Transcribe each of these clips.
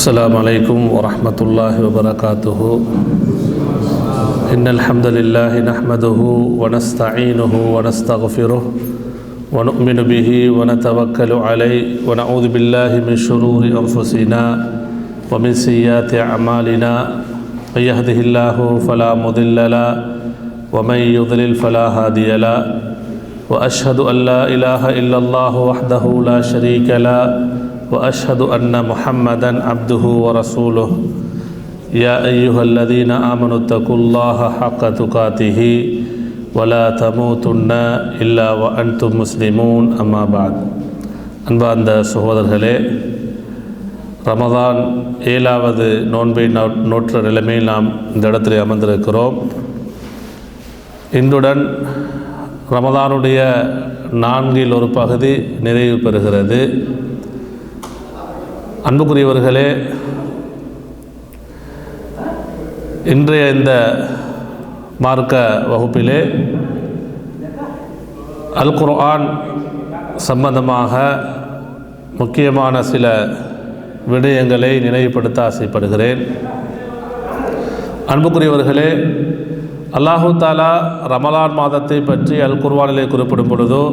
السلام عليكم ورحمة الله وبركاته. إن الحمد لله نحمده ونستعينه ونستغفره ونؤمن به ونتوكل عليه ونعوذ بالله من شرور أنفسنا ومن سيئات أعمالنا. من يهده الله فلا مضل له ومن يضلل فلا هادي له. وأشهد أن لا إله إلا الله وحده لا شريك له وأشهد أن محمدًا عبده ورسوله. يا أيها الذين آمنوا اتقوا الله حق تقاته ولا تموتن إلا وأنتم مسلمون. أما بعد. அன்பார்ந்த சகோதரர்களே, ரமதான் 7வது நோன்பை நோற்ற நிலைமையில் நாம் இந்த இடத்தில் அமர்ந்திருக்கிறோம். இன்றுடன் ரமதானுடைய 4ல் ஒரு பகுதி நிறைவு பெறுகிறது. அன்புக்குரியவர்களே, இன்றைய இந்த மார்க்க வகுப்பிலே அல் குர்ஆன் சம்பந்தமாக முக்கியமான சில விடயங்களை நினைவுபடுத்த ஆசைப்படுகிறேன். அன்புக்குரியவர்களே, அல்லாஹு தாலா ரமலான் மாதத்தை பற்றி அல் குர்ஆனிலே குறிப்பிடும் பொழுதோ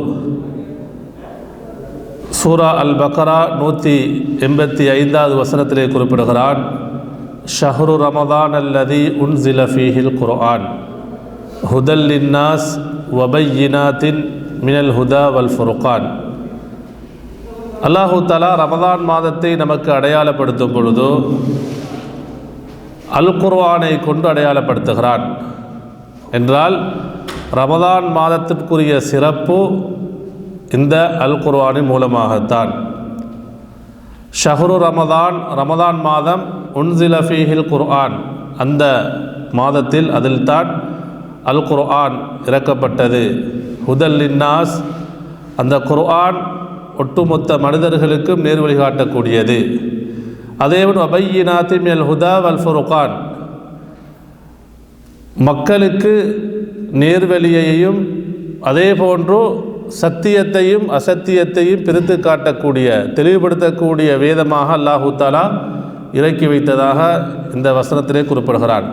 சூரா அல் பக்ரா 185வது வசனத்திலே குறிப்பிடுகிறான், ஷஹ்ரு ரமதான் அல்லதி உன்சில ஃபீஹில் குர்ஆன் ஹுதல் லின்னாஸ் வபையினாத்தின் மினல் ஹுதா வல் ஃபுர்கான். அல்லாஹு தஆலா ரமதான் மாதத்தை நமக்கு அடையாளப்படுத்தும் பொழுதோ அல் குர்ஆனை கொண்டு அடையாளப்படுத்துகிறான். என்றால் ரமதான் மாதத்திற்குரிய சிறப்பு இந்த அல் குர்ஆனின் மூலமாகத்தான். ஷஹ்ரு ரமதான், ரமதான் மாதம், உன்சில ஃபீஹில் குர்ஆன், அந்த மாதத்தில் அதில்தான் அல் குர்ஆன் இறக்கப்பட்டது. ஹுதல் லின்னாஸ், அந்த குர்ஆன் ஒட்டுமொத்த மனிதர்களுக்கும் நேர் வழிகாட்டக்கூடியது. அதேபோல் வபையினாத்தி மினல் ஹுதா வல் ஃபுர்கான், மக்களுக்கு நேர்வழியையும் அதே போன்று சத்தியத்தையும் அசத்தியத்தையும் பிரித்து காட்டக்கூடிய, தெளிவுபடுத்தக்கூடிய வேதமாக அல்லாஹு தஆலா இறக்கி வைத்ததாக இந்த வசனத்திலே குறிப்பிடுகிறான்.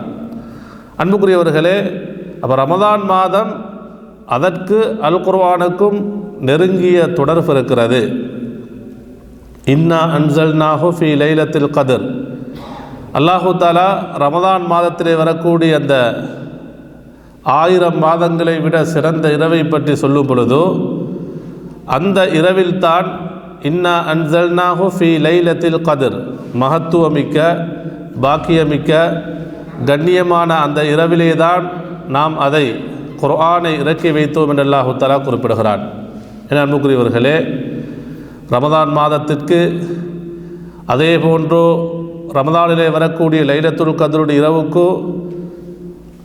அன்புக்குரியவர்களே, அப்போ ரமதான் மாதம் அதற்கு அல் குர்ஆனுக்கும் நெருங்கிய தொடர்பு இருக்கிறது. இன்னா அன்ஸல்நாஹு ஃபீ லைலத்தில் கத்ர், அல்லாஹு தஆலா ரமதான் மாதத்திலே வரக்கூடிய அந்த 1000 மாதங்களை விட சிறந்த இரவை பற்றி சொல்லும் பொழுதோ அந்த இரவில் தான் இன்னா அன்ஸல்நாஹு ஃபீ லைலத்தில் கத்ர், மகத்துவமிக்க பாக்கியமிக்க கண்ணியமான அந்த இரவிலே தான் நாம் அதை குர்ஆனை இறக்கி வைத்தோம் என்று அல்லாஹு தஆலா குறிப்பிடுகிறான். என அன்புக்குரியவர்களே, ரமதான் மாதத்திற்கு அதே போன்று ரமதானிலே வரக்கூடிய லைலத்துல் கத்ருடைய இரவுக்கு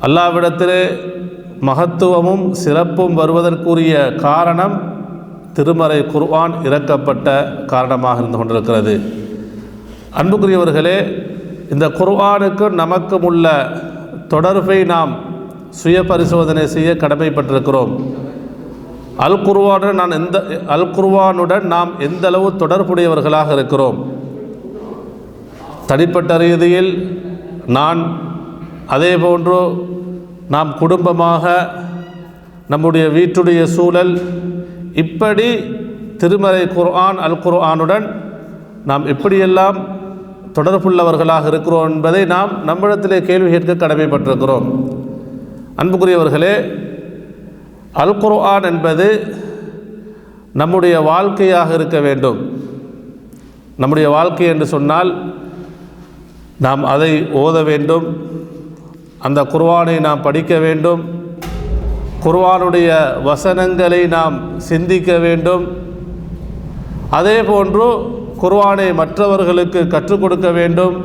அல்லாஹ்விடத்திலே மகத்துவமும் சிறப்பும் வருவதற்குரிய காரணம் திருமறை குர்ஆன் இறக்கப்பட்ட காரணமாக இருந்து கொண்டிருக்கிறது. அன்புக்குரியவர்களே, இந்த குர்ஆனுக்கு நமக்கும் உள்ள தொடர்பை நாம் சுய பரிசோதனை செய்ய கடமைப்பட்டிருக்கிறோம். அல் குர்ஆனுடன் நாம் எந்த அளவு தொடர்புடையவர்களாக இருக்கிறோம்? தனிப்பட்ட ரீதியில் நான், அதே போன்று நாம் குடும்பமாக, நம்முடைய வீட்டுடைய சூழல், இப்படி திருமறை குர்ஆன் அல் குர்ஆனுடன் நாம் எப்படியெல்லாம் தொடர்புள்ளவர்களாக இருக்கிறோம் என்பதை நாம் நம்மிடத்திலே கேள்வி கேட்க கடமைப்பட்டிருக்கிறோம். அன்புக்குரியவர்களே, அல் குர்ஆன் என்பது நம்முடைய வாழ்க்கையாக இருக்க வேண்டும். நம்முடைய வாழ்க்கை என்று சொன்னால் நாம் அதை ஓத வேண்டும், அந்த குர்ஆனை நாம் படிக்க வேண்டும், குர்ஆனுடைய வசனங்களை நாம் சிந்திக்க வேண்டும், அதே போன்று குர்ஆனை மற்றவர்களுக்கு கற்றுக் கொடுக்க வேண்டும்,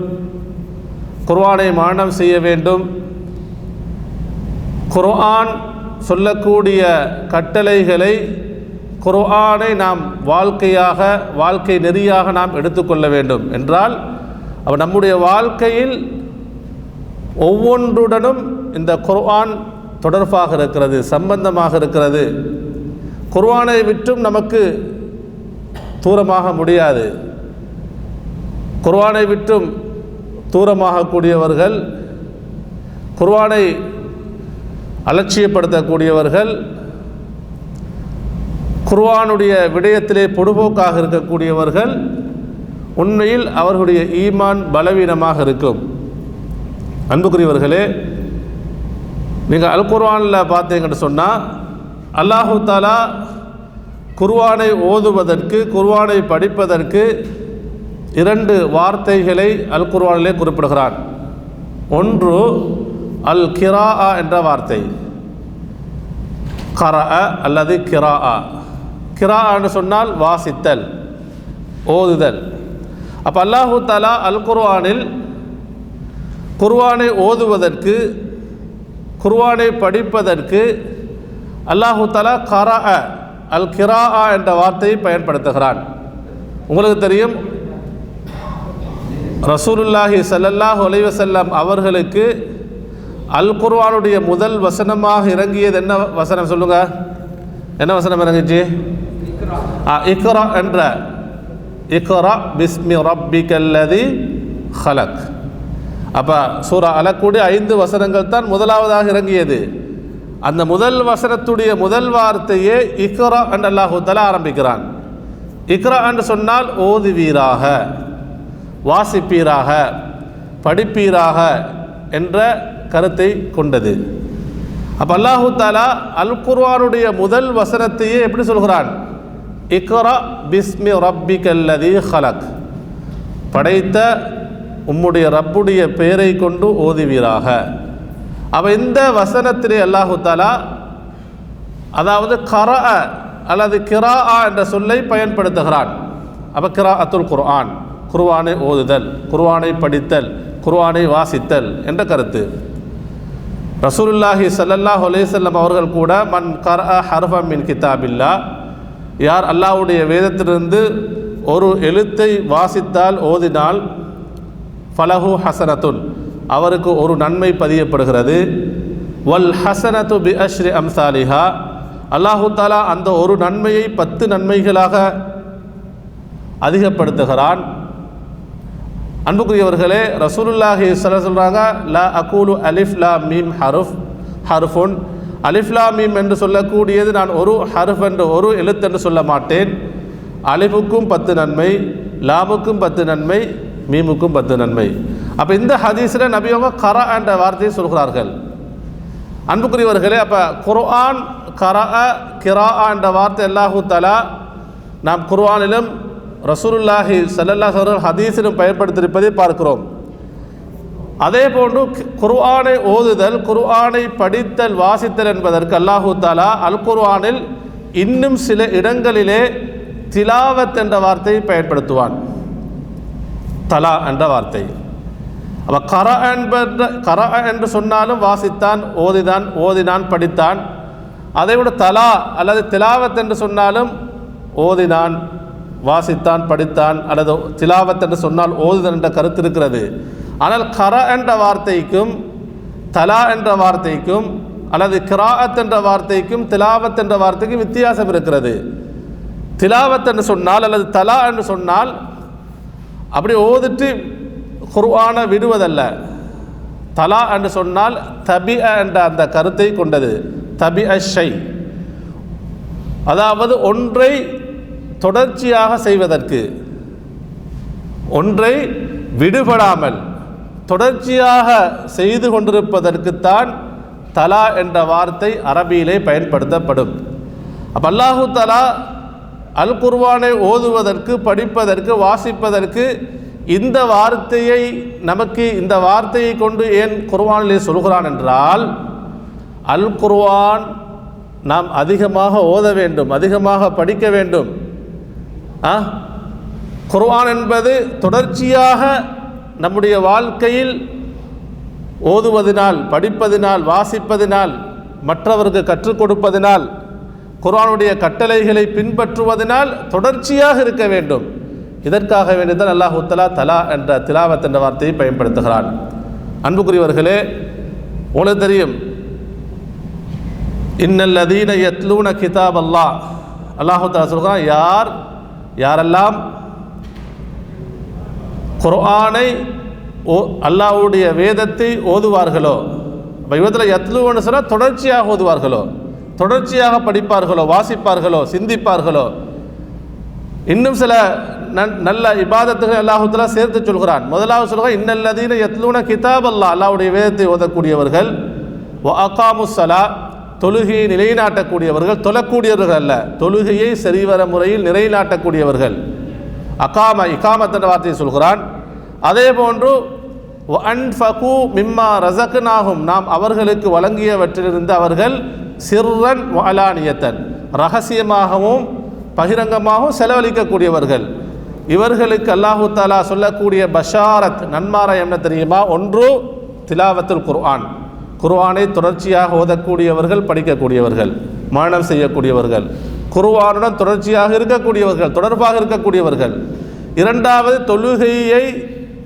குர்ஆனை மனனம் செய்ய வேண்டும். குர்ஆன் சொல்லக்கூடிய கட்டளைகளை, குர்ஆனை நாம் வாழ்க்கை நெறியாக நாம் எடுத்துக்கொள்ள வேண்டும். என்றால் அவ நம்முடைய வாழ்க்கையில் ஒவ்வொன்றுடனும் இந்த குர்ஆன் தொடர்பாக இருக்கிறது, சம்பந்தமாக இருக்கிறது. குர்ஆனை விட்டும் நமக்கு தூரமாக முடியாது. குர்ஆனை விட்டும் தூரமாகக்கூடியவர்கள், குர்ஆனை அலட்சியப்படுத்தக்கூடியவர்கள், குர்ஆனுடைய விடயத்திலே பொடுபோக்காக இருக்கக்கூடியவர்கள், உண்மையில் அவர்களுடைய ஈமான் பலவீனமாக இருக்கும். அன்புக்குரியவர்களே, நீங்கள் அல் குர்ஆனில் பார்த்தீங்கன்னு சொன்னால் அல்லாஹு தஆலா குர்ஆனை ஓதுவதற்கு, குர்ஆனை படிப்பதற்கு 2 வார்த்தைகளை அல் குர்ஆனிலே குறிப்பிடுகிறான். ஒன்று அல் கிராஆ என்ற வார்த்தை, கரஅ அல்லது கிராஆ. கிராஆன்னு சொன்னால் வாசித்தல், ஓதுதல். அப்போ அல்லாஹு தஆலா அல் குர்ஆனில் குர்ஆனை ஓதுவதற்கு, குர்ஆனை படிப்பதற்கு அல்லாஹு தஆலா கரஅ அல் கிராஆ என்ற வார்த்தையை பயன்படுத்துகிறான். உங்களுக்கு தெரியும், ரசூலுல்லாஹி ஸல்லல்லாஹு அலைஹி வஸல்லம் அவர்களுக்கு அல் குர்ஆனுடைய முதல் வசனமாக இறங்கியது என்ன வசனம் சொல்லுங்க? என்ன வசனம் இறங்கிச்சு? இக்ரா என்ற, இக்ரா பிஸ்மி ரப்பிக்கல்லதி ஹலக். அப்போ சூரா அலக்குடைய 5 வசனங்கள் தான் முதலாவதாக இறங்கியது. அந்த முதல் வசனத்துடைய முதல் வார்த்தையே இக்ரா என்று அல்லாஹு தஆலா ஆரம்பிக்கிறான். இக்ரா என்று சொன்னால் ஓதுவீராக, வாசிப்பீராக, படிப்பீராக என்ற கருத்தை கொண்டது. அப்போ அல்லாஹு தஆலா அல் குர்ஆனுடைய முதல் வசனத்தையே எப்படி சொல்கிறான்? இக்ரா பிஸ்மி ரப்பிக்கல்லதி ஹலக், படைத்த உம்முடைய ரப்புடைய பெயரை கொண்டு ஓதுவீராக. அவ இந்த வசனத்திலே அல்லாஹு தஆலா அதாவது கரஅ அல்லது கிராஆ என்ற சொல்லை பயன்படுத்துகிறான். அப்போ கிராஅத்துல் குர்ஆன், குர்ஆனை ஓதுதல், குர்ஆனை படித்தல், குர்ஆனை வாசித்தல் என்ற கருத்து. ரசூலுல்லாஹி ஸல்லல்லாஹு அலைஹி வஸல்லம் அவர்கள் கூட மன் கரஅ ஹர்ஃபம் மின் கிதாபில்லாஹ், யார் அல்லாஹ்வுடைய வேதத்திலிருந்து ஒரு எழுத்தை வாசித்தால், ஓதினால், ஃபலஹு ஹசனத்துன், அவருக்கு ஒரு நன்மை பதியப்படுகிறது. வல் ஹசனத்து பி அஷ்ரி அம்சாலிஹா, அல்லாஹு தஆலா அந்த ஒரு நன்மையை 10 நன்மைகளாக அதிகப்படுத்துகிறான். அன்புக்குரியவர்களே, ரசூலுல்லாஹி ஸல்லல்லாஹு அலைஹி சொல்கிறாங்க, லா அகூலு அலிஃப் லா மீம் ஹர்ஃபுன், அலிஃப் லா மீம் என்று சொல்லக்கூடியது நான் ஒரு ஹர்ஃப் என்று, ஒரு எழுத்து என்று சொல்ல மாட்டேன். அலிஃபுக்கும் 10 நன்மை, லாமுக்கும் 10 நன்மை, மீமுக்கும் 10 நன்மை. அப்போ இந்த ஹதீஸில் நபி அவங்க கரா என்ற வார்த்தையை சொல்கிறார்கள். அன்புக்குரியவர்களே, அப்போ குர்ஆன் கரா கிராஆ என்ற வார்த்தை அல்லாஹு தஆலா நாம் குர்ஆனிலும் ரசூலுல்லாஹி ஸல்லல்லாஹு அலைஹி வஸல்லம் ஹதீஸிலும் பயன்படுத்தியிருப்பதை பார்க்கிறோம். அதே போன்று குர்ஆனை ஓதுதல், குர்ஆனை படித்தல், வாசித்தல் என்பதற்கு அல்லாஹு தஆலா அல் குர்ஆனில் இன்னும் சில இடங்களிலே திலாவத் என்ற வார்த்தையை பயன்படுத்துவான், தலா என்ற வார்த்தை. அப்போ கரா என்று சொன்னாலும் வாசித்தான், ஓதினான், படித்தான். அதைவிட தலா அல்லது திலாவத் என்று சொன்னாலும் ஓதினான், வாசித்தான், படித்தான், அல்லது திலாவத் என்று சொன்னால் ஓதுதல் என்ற கருத்து இருக்கிறது. ஆனால் கரா என்ற வார்த்தைக்கும் தலா என்ற வார்த்தைக்கும் அல்லது கிராஅத் என்ற வார்த்தைக்கும் திலாவத் என்ற வார்த்தைக்கும் வித்தியாசம் இருக்கிறது. திலாவத் என்று சொன்னால் அல்லது தலா என்று சொன்னால் அப்படி ஓதிட்டு குர்ஆனை விடுவதல்ல. தலா என்று சொன்னால் தபிஅ என்ற அந்த கருத்தை கொண்டது. தபிஅ ஷை, அதாவது ஒன்றை தொடர்ச்சியாக செய்வதற்கு, ஒன்றை விடுபடாமல் தொடர்ச்சியாக செய்து கொண்டிருப்பதற்குத்தான் தலா என்ற வார்த்தை அரபியிலே பயன்படுத்தப்படும். அப்போ அல்லாஹு தஆலா அல் குர்ஆனை ஓதுவதற்கு, படிப்பதற்கு, வாசிப்பதற்கு இந்த வார்த்தையை நமக்கு, இந்த வார்த்தையை கொண்டு ஏன் குர்ஆனிலே சொல்கிறான் என்றால், அல் குர்ஆன் நாம் அதிகமாக ஓத வேண்டும், அதிகமாக படிக்க வேண்டும். குர்ஆன் என்பது தொடர்ச்சியாக நம்முடைய வாழ்க்கையில் ஓதுவதனால், படிப்பதினால், வாசிப்பதினால், மற்றவருக்கு கற்றுக் கொடுப்பதினால், குர்ஆனுடைய கட்டளைகளை பின்பற்றுவதனால் தொடர்ச்சியாக இருக்க வேண்டும். இதற்காக வேண்டியதான் அல்லாஹு தஆலா தலா என்ற திலாவத் என்ற வார்த்தையை பயன்படுத்துகிறான். அன்புக்குரியவர்களே, உங்களுக்கு தெரியும், இன்னல்லதீன யத்லூன கிதாப் அல்லாஹ், அல்லாஹு தஆலா சொல்கிறான், யாரெல்லாம் குர்ஆனை அல்லாஹ்வுடைய வேதத்தை ஓதுவார்களோ, இப்போ இவத்தில் யத்லூன்னு சொன்னால் தொடர்ச்சியாக ஓதுவார்களோ, தொடர்ச்சியாக படிப்பார்களோ, வாசிப்பார்களோ, சிந்திப்பார்களோ. இன்னும் சில நல்ல இபாதத்துகளை அல்லாஹ் தஆலா சேர்த்து சொல்கிறான். முதலாவது சொல்கிறான், இன்னல்லதீன யத்லூன கிதாப் அல்லாஹ், அல்லாஹ்வுடைய வேதத்தை ஓதக்கூடியவர்கள், வ அகாமுஸ் ஸலா, தொழுகையை நிலைநாட்டக்கூடியவர்கள், தொழக்கூடியவர்கள் அல்ல, தொழுகையை சரிவர முறையில் நிலைநாட்டக்கூடியவர்கள். இகாமத் என்ற வார்த்தையை சொல்கிறான். அதே போன்று வ அன்ஃபகு மிம்மா ரஸக்னாஹும், நாம் அவர்களுக்கு வழங்கியவற்றிலிருந்து அவர்கள் சிர்ரன் வ அலானியத்தன், ரகசியமாகவும் பகிரங்கமாகவும் செலவழிக்கக்கூடியவர்கள். இவர்களுக்கு அல்லாஹு தஆலா சொல்லக்கூடிய பஷாரத், நன்மாராயம் என்ன தெரியுமா? ஒன்று திலாவத்துல் குர்ஆன், குர்ஆனை தொடர்ச்சியாக ஓதக்கூடியவர்கள், படிக்கக்கூடியவர்கள், மனனம் செய்யக்கூடியவர்கள், குர்ஆனுடன் தொடர்ச்சியாக இருக்கக்கூடியவர்கள், தொடர்பாக இருக்கக்கூடியவர்கள். இரண்டாவது தொழுகையை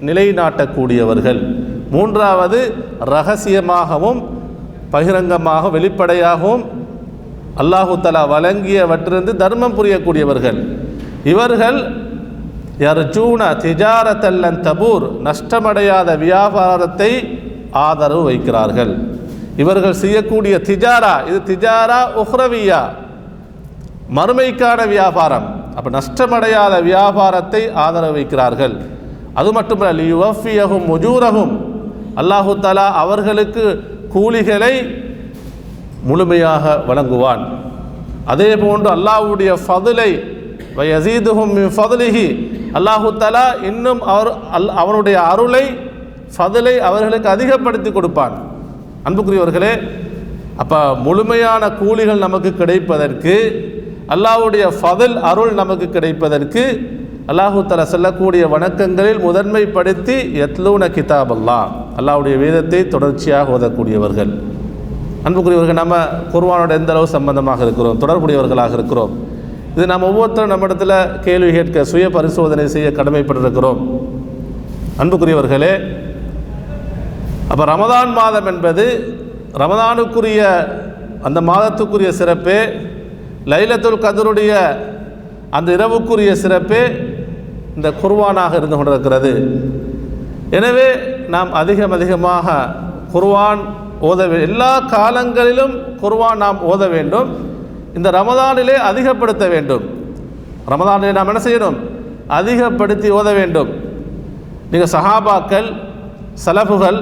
நிலைநாட்டக்கூடியவர்கள். மூன்றாவது ரகசியமாகவும் பகிரங்கமாக வெளிப்படையாகவும் அல்லாஹு தஆலா வழங்கியவற்றிலிருந்து தர்மம் புரியக்கூடியவர்கள். இவர்கள் யர்ஜூன திஜாரத்தல் லன் தபூர், நஷ்டமடையாத வியாபாரத்தை ஆதரவு வைக்கிறார்கள். இவர்கள் செய்யக்கூடிய திஜாரா, இது திஜாரா உஹ்ரவியா, மறுமைக்கான வியாபாரம். அப்போ நஷ்டமடையாத வியாபாரத்தை ஆதரவு வைக்கிறார்கள். அது மட்டுமல்ல, லியுவஃபியஹும் உஜூரஹும், அல்லாஹு தஆலா அவர்களுக்கு கூலிகளை முழுமையாக வழங்குவான். அதே போன்று அல்லாஹ்வுடைய ஃபதுலை வயஸீதுஹும் மின் ஃபதுலிஹி, அல்லாஹு தஆலா இன்னும் அவனுடைய அருளை, ஃபதுலை அவர்களுக்கு அதிகப்படுத்தி கொடுப்பான். அன்புக்குரியவர்களே, அப்போ முழுமையான கூலிகள் நமக்கு கிடைப்பதற்கு, அல்லாஹ்வுடைய ஃபதுல் அருள் நமக்கு கிடைப்பதற்கு அல்லாஹு தஆலா சொல்லக்கூடிய வணக்கங்களில் முதன்மைப்படுத்தி யத்லூன கிதாப் அல்லாஹ், அல்லாஹ்வுடைய வேதத்தை தொடர்ச்சியாக ஓதக்கூடியவர்கள். அன்புக்குரியவர்கள், நம்ம குர்ஆனோட எந்த அளவு சம்பந்தமாக இருக்கிறோம், தொடர்புடையவர்களாக இருக்கிறோம், இது நாம் ஒவ்வொருத்தரும் நம்ம இடத்துல கேள்வி கேட்க, சுய பரிசோதனை செய்ய கடமைப்பட்டிருக்கிறோம். அன்புக்குரியவர்களே, அப்போ ரமதான் மாதம் என்பது, ரமதானுக்குரிய அந்த மாதத்துக்குரிய சிறப்பே, லைலத்துல் கத்ருடைய அந்த இரவுக்குரிய சிறப்பே இந்த குர்ஆனாக இருந்து கொண்டிருக்கிறது. எனவே நாம் அதிகமாக குர்ஆன் ஓத, எல்லா காலங்களிலும் குர்ஆன் நாம் ஓத வேண்டும். இந்த ரமதானிலே அதிகப்படுத்த வேண்டும். ரமதானிலே நாம் என்ன செய்யணும்? அதிகப்படுத்தி ஓத வேண்டும். நீங்கள் சஹாபாக்கள், சலஃபுகள்,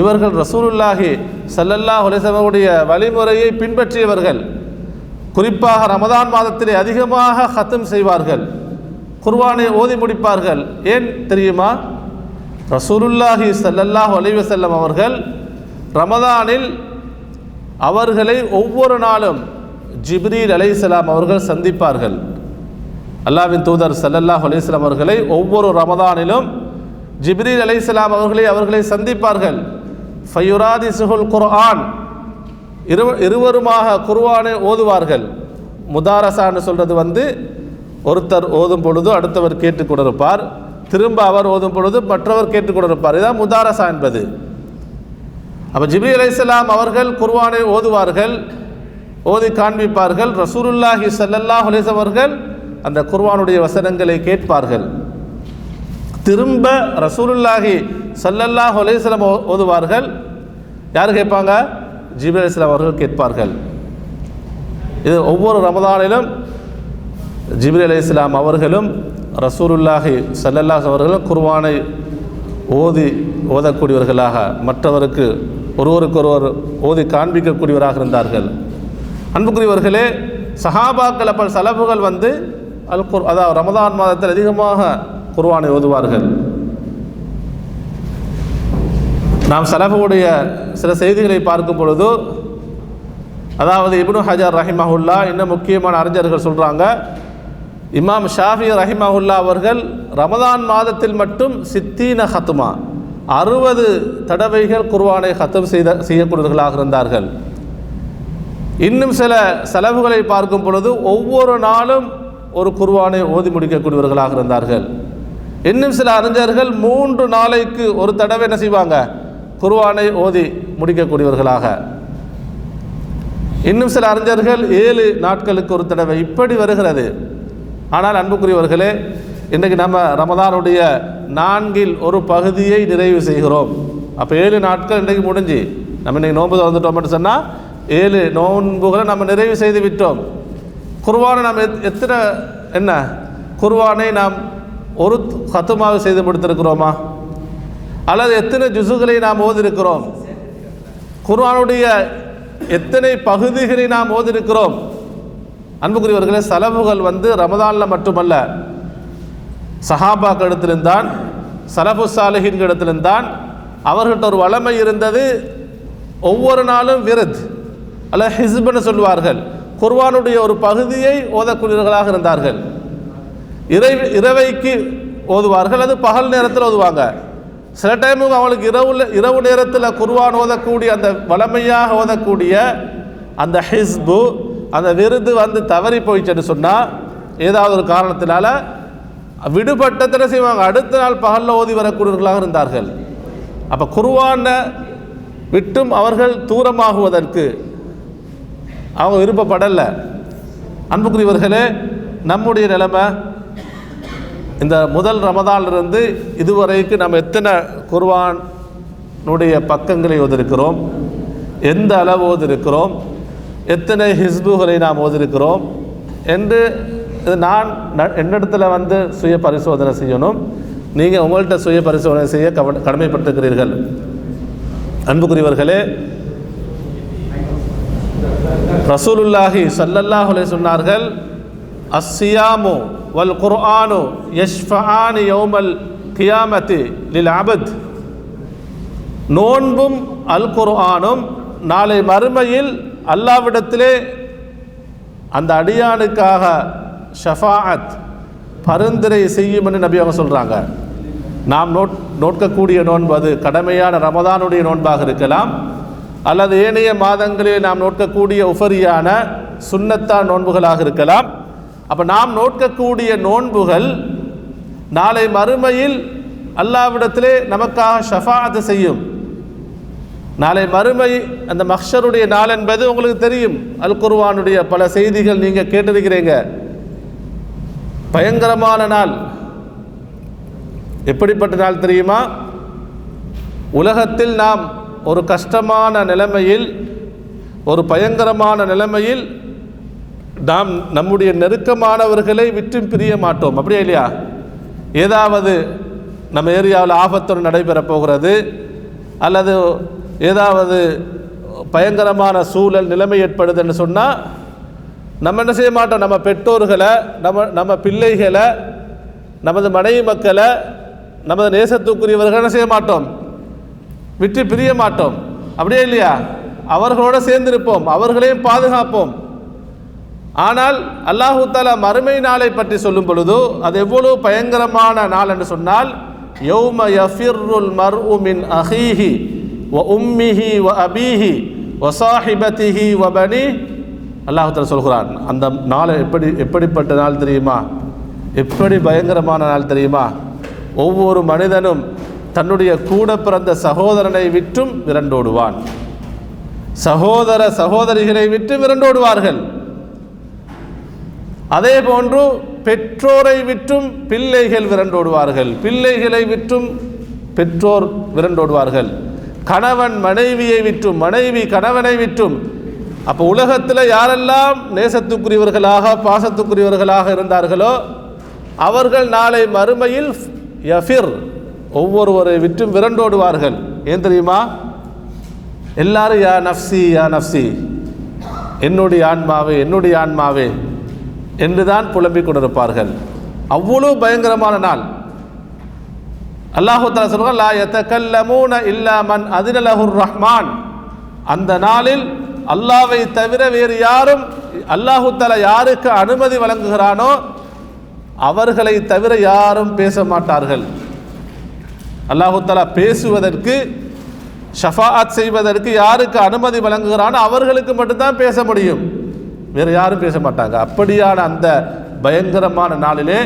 இவர்கள் ரசூலுல்லாஹி ஸல்லல்லாஹு அலைஹி வஸல்லம் வழிமுறையை பின்பற்றியவர்கள். குறிப்பாக ரமதான் மாதத்திலே அதிகமாக ஹத்ம் செய்வார்கள், குர்ஆனை ஓதி முடிப்பார்கள். ஏன் தெரியுமா? ரசூலுல்லாஹி ஸல்லல்லாஹு அலைஹி வஸல்லம் அவர்கள் ரமதானில் அவர்களை ஒவ்வொரு நாளும் ஜிப்ரீல் அலைஹிஸ்ஸலாம் அவர்கள் சந்திப்பார்கள். அல்லாஹ்வின் தூதர் ஸல்லல்லாஹு அலைஹி வஸல்லம் அவர்களை ஒவ்வொரு ரமதானிலும் ஜிப்ரீல் அலைஹிஸ்ஸலாம் அவர்களை சந்திப்பார்கள். ஃபயுராதிசுல் குர்ஆன், இருவருமாக குர்ஆனை ஓதுவார்கள். முதாரசான்னு சொல்கிறது ஒருத்தர் ஓதும் பொழுது அடுத்தவர் கேட்டுக்கொண்டிருப்பார், திரும்ப அவர் ஓதும் பொழுது மற்றவர் கேட்டுக்கொண்டிருப்பார். இதுதான் முதாரசா என்பது. அப்போ ஜிப்ரீல் அலைஹிஸ்ஸலாம் அவர்கள் குர்ஆனை ஓதுவார்கள், ஓதி காண்பிப்பார்கள். ரசூலுல்லாஹி ஸல்லல்லாஹு அலைஹி வஸல்லம் அவர்கள் அந்த குர்ஆனுடைய வசனங்களை கேட்பார்கள். திரும்ப ரசூலுல்லாஹி ஸல்லல்லாஹு அலைஹி வஸல்லம் ஓதுவார்கள். யார் கேட்பாங்க? ஜிப்ரீல் அலைஹிஸ்ஸலாம் அவர்கள் கேட்பார்கள். இது ஒவ்வொரு ரமதானிலும் ஜிப்ரீல் அலைஹிஸ்ஸலாம் அவர்களும் ரசூலுல்லாஹி ஸல்லல்லாஹு அலைஹி அவர்களும் குர்ஆனை ஓதக்கூடியவர்களாக, மற்றவருக்கு ஒருவருக்கொருவர் ஓதி காண்பிக்கக்கூடியவராக இருந்தார்கள். அன்புக்குரியவர்களே, சஹாபாக்கள் அப்போ சலஃபுகள் அதாவது ரமதான் மாதத்தில் அதிகமாக குர்ஆனை ஓதுவார்கள். நாம் சலஃபுடைய சில செய்திகளை பார்க்கும் பொழுது, அதாவது இப்னு ஹஜர் ரஹிமஹுல்லா, இன்னும் முக்கியமான அறிஞர்கள் சொல்கிறாங்க, இமாம் ஷாஃபி ரஹிமஹுல்லா அவர்கள் ரமதான் மாதத்தில் மட்டும் 60 ஹத்மா, 60 தடவைகள் குர்ஆனை ஹத்தம் செய்யக்கூடியவர்களாக இருந்தார்கள். இன்னும் சில சலஃபுகளை பார்க்கும் பொழுது ஒவ்வொரு நாளும் ஒரு குர்ஆனை ஓதி முடிக்கக்கூடியவர்களாக இருந்தார்கள். இன்னும் சில அறிஞர்கள் 3 நாளைக்கு ஒரு தடவை என்ன செய்வாங்க? குர்ஆனை ஓதி முடிக்கக்கூடியவர்களாக. இன்னும் சில அறிஞர்கள் 7 நாட்களுக்கு ஒரு தடவை, இப்படி வருகிறது. ஆனால் அன்புக்குரியவர்களே, இன்றைக்கு நம்ம ரமதானுடைய 4இல் ஒரு பகுதியை நிறைவு செய்கிறோம். அப்போ 7 நாட்கள் இன்றைக்கு முடிஞ்சு நம்ம இன்றைக்கி நோன்பு வந்துட்டோம்னு சொன்னால் 7 நோன்புகளை நம்ம நிறைவு செய்து விட்டோம். குர்ஆனை நாம் குர்ஆனை நாம் ஒரு ஹத்துமாவை செய்து முடித்திருக்கிறோமா அல்லது எத்தனை ஜுசுகளை நாம் ஓதிருக்கிறோம்? குர்ஆனுடைய எத்தனை பகுதிகளை நாம் ஓதிருக்கிறோம்? அன்புக்குரியவர்களே, சலஃபுகள் ரமதானில் மட்டுமல்ல, சஹாபாக்கள் இடத்திலிருந்தான், சலஃபு சாலிஹீன்கள் இடத்திலிருந்தான். அவர்கள்ட்ட ஒரு வளமை இருந்தது, ஒவ்வொரு நாளும் விருத் அல்ல ஹிஸ்புன்னு சொல்வார்கள், குர்ஆனுடைய ஒரு பகுதியை ஓதக்கூடியவர்களாக இருந்தார்கள். இரவைக்கு ஓதுவார்கள், அது பகல் நேரத்தில் ஓதுவாங்க. சில டைமும் அவங்களுக்கு இரவு நேரத்தில் குர்ஆன் ஓதக்கூடிய அந்த வளமையாக ஓதக்கூடிய அந்த ஹிஸ்பு அந்த விருது தவறி போயிடுச்சுன்னு சொன்னால் ஏதாவது ஒரு காரணத்தினால விடுபட்டத்தில் செய்வாங்க, அடுத்த நாள் பகலில் ஓதி வரக்கூடியவர்களாக இருந்தார்கள். அப்போ குர்ஆனை விட்டும் அவர்கள் தூரமாகுவதற்கு அவங்க விருப்பப்படலை. அன்புக்குரியவர்களே, நம்முடைய நிலைமை இந்த முதல் ரமதானிலிருந்து இதுவரைக்கு நம்ம எத்தனை குர்ஆனுடைய பக்கங்களை ஓதிருக்கிறோம், எந்த அளவு ஓதிருக்கிறோம், எத்தனை ஹிஸ்புகளை நாம் ஓதிருக்கிறோம் என்று நான் என்னிடத்தில் சுய பரிசோதனை செய்யணும். நீங்கள் உங்கள்கிட்ட சுய பரிசோதனை செய்ய கடமைப்பட்டிருக்கிறீர்கள். அன்புக்குரியவர்களே, ரசூலுல்லாஹி ஸல்லல்லாஹு அலைஹி சொன்னார்கள், அஸ்ஸியாமு வல் குர்ஆனு யஷ்ஃபஆனி யௌமல் கியாமத்தி லில் அபத். நோன்பும் அல் குர்ஆனும் நாளை மறுமையில் அல்லாஹ்விடத்திலே அந்த அடியானுக்காக ஷஃபாஅத் பரிந்துரை செய்யும் என்று நபி அவங்க சொல்கிறாங்க. நாம் நோட்கக்கூடிய நோன்பு அது கடமையான ரமதானுடைய நோன்பாக இருக்கலாம், அல்லது ஏனைய மாதங்களில் நாம் நோட்கக்கூடிய உஃபரியான சுன்னத்தான நோன்புகளாக இருக்கலாம். அப்போ நாம் நோட்கக்கூடிய நோன்புகள் நாளை மறுமையில் அல்லாஹ்விடத்திலே நமக்காக ஷஃபாஅத் செய்யும். நாளை மறுமை அந்த மஹ்ஷருடைய நாள் என்பது உங்களுக்கு தெரியும். அல் குர்ஆனுடைய பல செய்திகள் நீங்கள் கேட்டிருக்கிறீங்க. பயங்கரமான நாள். எப்படிப்பட்ட நாள் தெரியுமா? உலகத்தில் நாம் ஒரு கஷ்டமான நிலைமையில், ஒரு பயங்கரமான நிலைமையில் நாம் நம்முடைய நெருக்கமானவர்களை விற்றும் பிரிய மாட்டோம். அப்படியே இல்லையா? ஏதாவது நம்ம ஏரியாவில் ஆபத்தொன்று நடைபெறப் போகிறது, அல்லது ஏதாவது பயங்கரமான சூழல் நிலைமை ஏற்படுதுன்னு சொன்னால் நம்ம என்ன செய்ய மாட்டோம்? நம்ம பெற்றோர்களை, நம்ம பிள்ளைகளை, நமது மனைவி மக்களை, நமது நேசத்துக்குரியவர்கள் என்ன செய்ய மாட்டோம்? விட்டு பிரிய மாட்டோம். அப்படியே இல்லையா? அவர்களோடு சேர்ந்திருப்போம், அவர்களையும் பாதுகாப்போம். ஆனால் அல்லாஹு தஆலா மறுமை நாளை பற்றி சொல்லும் பொழுது அது எவ்வளவு பயங்கரமான நாள் என்று சொன்னால், யௌம யஃபிர்ருல் மர்உ மின் அஹீஹி வ உம்மிஹி வ அபீஹி வ ஸாஹிபதிஹி வ பனி. அல்லாஹ் தஆலா சொல்கிறான், அந்த நாள் எப்படிப்பட்ட நாள் தெரியுமா? எப்படி பயங்கரமான நாள் தெரியுமா? ஒவ்வொரு மனிதனும் தன்னுடைய கூட பிறந்த சகோதரனை விட்டும் விரண்டோடுவான், சகோதர சகோதரிகளை விட்டு விரண்டோடுவார்கள். அதே போன்று பெற்றோரை விட்டும் பிள்ளைகள் விரண்டோடுவார்கள், பிள்ளைகளை விட்டும் பெற்றோர் விரண்டோடுவார்கள், கணவன் மனைவியை விட்டும் மனைவி கணவனை விட்டும். அப்போ உலகத்தில் யாரெல்லாம் நேசத்துக்குரியவர்களாக பாசத்துக்குரியவர்களாக இருந்தார்களோ அவர்கள் நாளை மறுமையில் யஃபிர் ஒவ்வொருவரை விட்டும் விரண்டோடுவார்கள். ஏன் தெரியுமா? எல்லாரும் யா நஃப்சி யா நஃப்சி, என்னுடைய ஆன்மாவே என்னுடைய ஆன்மாவே என்றுதான் புலம்பிக் கொண்டிருப்பார்கள். அவ்வளவு பயங்கரமான நாள். அல்லாஹு தஆலா சொல்கிறான், லா யதகல்லமூன இல்லா மன் அதின லஹுர் ரஹ்மான். அந்த நாளில் அல்லாஹ்வை தவிர வேறு யாரும், அல்லாஹு தஆலா யாருக்கு அனுமதி வழங்குகிறானோ அவர்களை தவிர யாரும் பேச மாட்டார்கள். அல்லாஹு தஆலா பேசுவதற்கு, ஷஃபாஅத் செய்வதற்கு யாருக்கு அனுமதி வழங்குகிறானோ அவர்களுக்கு மட்டும்தான் பேச முடியும், வேறு யாரும் பேச மாட்டாங்க. அப்படியான அந்த பயங்கரமான நாளிலே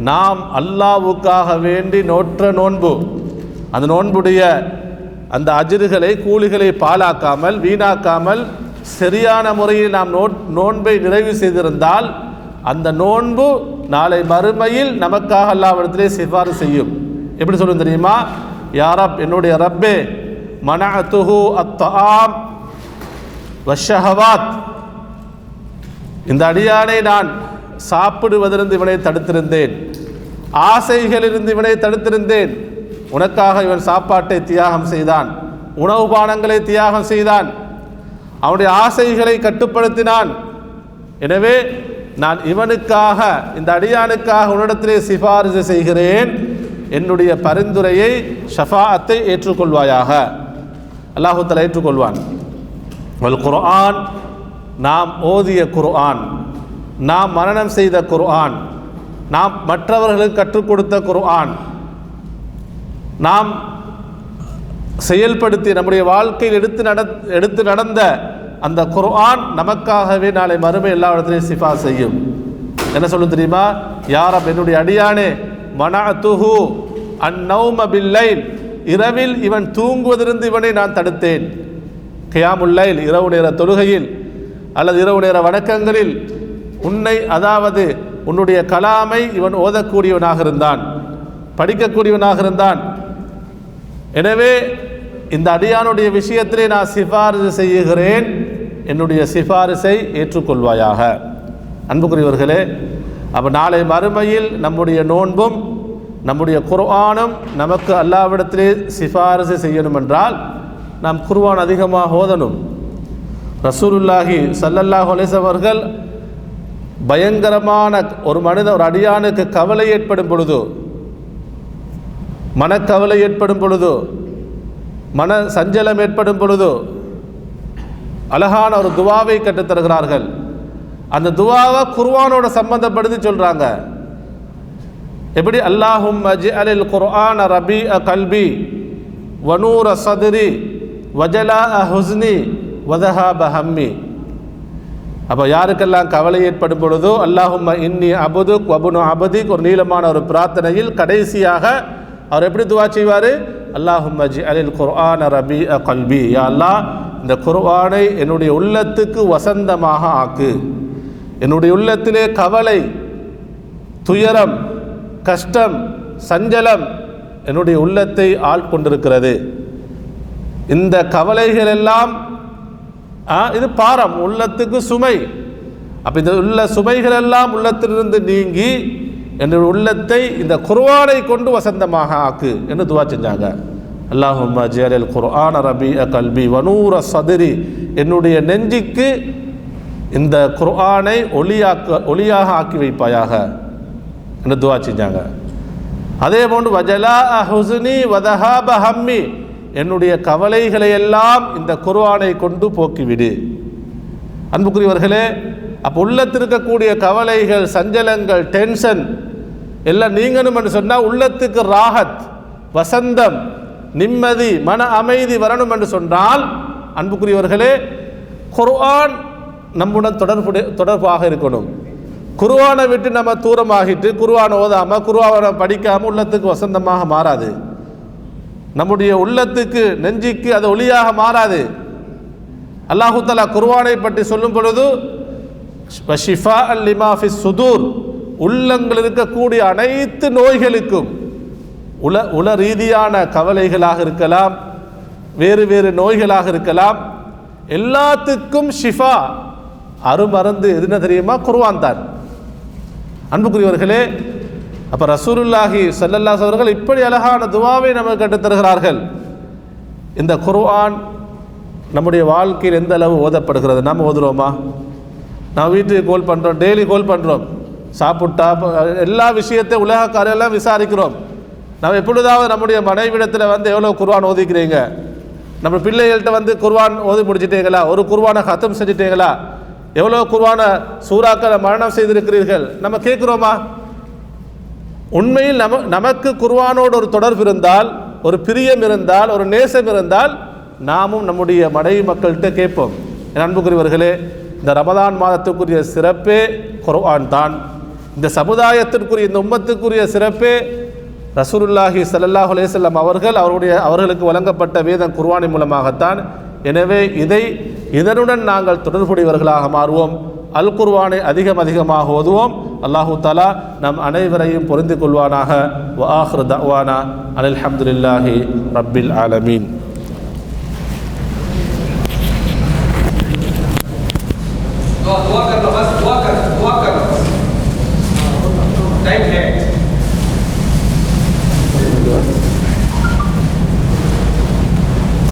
நாம் அல்லாஹ்வுக்காக வேண்டி நோற்ற நோன்பு, அந்த நோன்புடைய அந்த அஜ்ருகளை கூலிகளை பாழாக்காமல் வீணாக்காமல் சரியான முறையில் நாம் நோன்பை நிறைவு செய்திருந்தால் அந்த நோன்பு நாளை மறுமையில் நமக்காக அல்லாஹ்விடத்திலே சிபாரிசு செய்யும். எப்படி சொல்லும் தெரியுமா? யா ரப், என்னுடைய ரப்பே, மனஅதுஹு அத்ஆம் வஷ்ஷஹவாத், இந்த அடியானை நான் சாப்பிடுவதிலிருந்து இவனை தடுத்திருந்தேன், ஆசைகளிலிருந்து இவனை தடுத்திருந்தேன். உனக்காக இவன் சாப்பாட்டை தியாகம் செய்தான், உணவு பானங்களை தியாகம் செய்தான், அவனுடைய ஆசைகளை கட்டுப்படுத்தினான். எனவே நான் இவனுக்காக, இந்த அடியானுக்காக உன்னிடத்திலே சிபாரிசு செய்கிறேன், என்னுடைய பரிந்துரையை ஷஃபாஅத்தை ஏற்றுக்கொள்வாயாக. அல்லாஹ் தஆலா ஏற்றுக்கொள்வான். வல் குர்ஆன், நாம் ஓதிய குர்ஆன், நாம் மனனம் செய்த குர்ஆன், நாம் மற்றவர்களுக்கு கற்றுக் கொடுத்த குர்ஆன், நாம் செயல்படுத்தி நம்முடைய வாழ்க்கையில் எடுத்து நடந்த அந்த குர்ஆன் நமக்காகவே நாளை மறுமை எல்லா இடத்திலையும் சிஃபா செய்யும். என்ன சொல்லும் தெரியுமா? யா ரப், என்னுடைய அடியானே, மனஅதுஹு அன்-நௌம பில்-லைல், இரவில் இவன் தூங்குவதிலிருந்து இவனை நான் தடுத்தேன். கியாமுல் லைல், இரவு நேர தொழுகையில் அல்லது இரவு நேர வணக்கங்களில் உன்னை, அதாவது உன்னுடைய கலாமை இவன் ஓதக்கூடியவனாக இருந்தான், படிக்கக்கூடியவனாக இருந்தான். எனவே இந்த அடியானுடைய விஷயத்திலே நான் சிபாரிசு செய்கிறேன், என்னுடைய சிபாரிசை ஏற்றுக்கொள்வாயாக. அன்புக்குரியவர்களே, அப்போ நாளை மறுமையில் நம்முடைய நோன்பும் நம்முடைய குர்ஆனும் நமக்கு அல்லாஹ்விடத்திலே சிபாரிசு செய்யணும் என்றால் நாம் குர்ஆன் அதிகமாக ஓதணும். ரசூலுல்லாஹி ஸல்லல்லாஹு அலைஹி வஸல்லம் அவர்கள் பயங்கரமான ஒரு அடியானுக்கு கவலை ஏற்படும் பொழுது, மனக்கவலை ஏற்படும் பொழுது, மன சஞ்சலம் ஏற்படும் பொழுது அழகான ஒரு துவாவை கற்றுத்தருகிறார்கள். அந்த துவாவை குர்ஆனோட சம்பந்தப்படுத்தி சொல்றாங்க. எப்படி? அல்லாஹும்ம ஜஅலில் குர்ஆன ரபீஅ கல்பி வனூர சத்ரி வஜலாஅ ஹுஸ்னி வதஹாப ஹம்மி. அப்போ யாருக்கெல்லாம் கவலை ஏற்படும் பொழுதோ, அல்லாஹும்ம இன்னி அபுதுக் வபுனு அபதிக், ஒரு நீளமான ஒரு பிரார்த்தனையில் கடைசியாக அவர் எப்படி துவா செய்வார்? அல்லாஹும்ம ஜஅலில் குர்ஆன ரபீஅ கல்பி, யா அல்லாஹ், இந்த குர்ஆனை என்னுடைய உள்ளத்துக்கு வசந்தமாக ஆக்கு. என்னுடைய உள்ளத்திலே கவலை, துயரம், கஷ்டம், சஞ்சலம் என்னுடைய உள்ளத்தை ஆட்கொண்டிருக்கிறது. இந்த கவலைகள் எல்லாம் இது பாரம், உள்ளத்துக்கு சுமை. அப்போ இந்த உள்ள சுமைகள் எல்லாம் உள்ளத்திலிருந்து நீங்கி என்னுடைய உள்ளத்தை இந்த குர்ஆனை கொண்டு வசந்தமாக ஆக்கு என்று துவா செஞ்சாங்க. அல்லாஹும்ம ஜஅலில் குர்ஆன ரபீஅ கல்பி வனூர சத்ரி, என்னுடைய நெஞ்சுக்கு இந்த குர்ஆனை ஒளியாக ஆக்கி வைப்பாயாக என்று துவா செஞ்சாங்க. அதே போன்று வஜலாஅ ஹுஸ்னி வதஹாப ஹம்மி, என்னுடைய கவலைகளை எல்லாம் இந்த குர்ஆனை கொண்டு போக்கிவிடு. அன்புக்குரியவர்களே, அப்போ உள்ளத்திற்கக்கூடிய கவலைகள், சஞ்சலங்கள், டென்ஷன் எல்லாம் நீங்கணும் என்று சொன்னால் தொடர்ந்து ராஹத், வசந்தம், நிம்மதி, மன அமைதி வரணும் என்று சொன்னால், அன்புக்குரியவர்களே, குர்ஆன் நம்முடன் தொடர்பாக இருக்கணும். குர்ஆனை விட்டு நம்ம தூரமாகிட்டு குர்ஆன் ஓதாமல் குர்ஆனை படிக்காமல் உள்ளத்துக்கு வசந்தமாக மாறாது. நம்முடைய உள்ளத்துக்கு, நெஞ்சுக்கு அது ஒளியாக மாறாது. அல்லாஹு தஆலா குர்ஆனை பற்றி சொல்லும் பொழுது ஷிஃபாஅன் லிமா ஃபிஸ் சுதூர், உள்ளங்கள் இருக்கக்கூடிய அனைத்து நோய்களுக்கும், உல ரீதியான கவலைகளாக இருக்கலாம், வேறு வேறு நோய்களாக இருக்கலாம், எல்லாத்துக்கும் ஷிஃபா, அருமருந்து எதுனா தெரியுமா? குர்ஆன் தான். அன்புக்குரியவர்களே, அப்போ ரசூலுல்லாஹி ஸல்லல்லாஹு அலைஹி அவர்கள் இப்படி அழகான துவாவை நமக்கு கற்றுத்தருகிறார்கள். இந்த குர்ஆன் நம்முடைய வாழ்க்கையில் எந்த அளவு ஓதப்படுகிறது? நாம் ஓதுறோமா? நான் வீட்டுக்கு கோல் பண்ணுறோம், டெய்லி கோல் பண்ணுறோம், சாப்பிட்டா எல்லா விஷயத்தையும் உலக காரியெல்லாம் விசாரிக்கிறோம். நம்ம எப்பொழுதாவது நம்முடைய மனைவிடத்தில் எவ்வளோ குர்ஆன் ஓதிக்கிறீங்க? நம்ம பிள்ளைகள்கிட்ட குர்ஆன் ஓதி முடிச்சிட்டீங்களா? ஒரு குர்ஆனை ஹத்தம் செஞ்சிட்டீங்களா? எவ்வளோ குர்ஆன சூறாக்களை மரணம் செய்திருக்கிறீர்கள்? நம்ம கேட்குறோமா? உண்மையில் நமக்கு குர்ஆனோடு ஒரு தொடர்பு இருந்தால், ஒரு பிரியம் இருந்தால், ஒரு நேசம் இருந்தால், நாமும் நம்முடைய மனைவி மக்கள்கிட்ட கேட்போம். என் அன்புக்குரியவர்களே, இந்த ரமதான் மாதத்துக்குரிய சிறப்பே குர்ஆன் தான். இந்த சமுதாயத்திற்குரிய, இந்த உம்மத்துக்குரிய சிறப்பே ரசூலுல்லாஹி ஸல்லல்லாஹு அலைஹி வஸல்லம் அவர்களுக்கு வழங்கப்பட்ட வேதம் குர்ஆனின் மூலமாகத்தான். எனவே இதனுடன் நாங்கள் தொடர்புடையவர்களாக மாறுவோம். அல் குர்ஆனை அதிகமாக ஓதுவோம். அல்லாஹு தஆலா நம் அனைவரையும் பொருந்திக் கொள்வானாக. வ ஆகிரு தஅவானா அனில் ஹம்துலில்லாஹி ரப்பில் ஆலமீன். Go.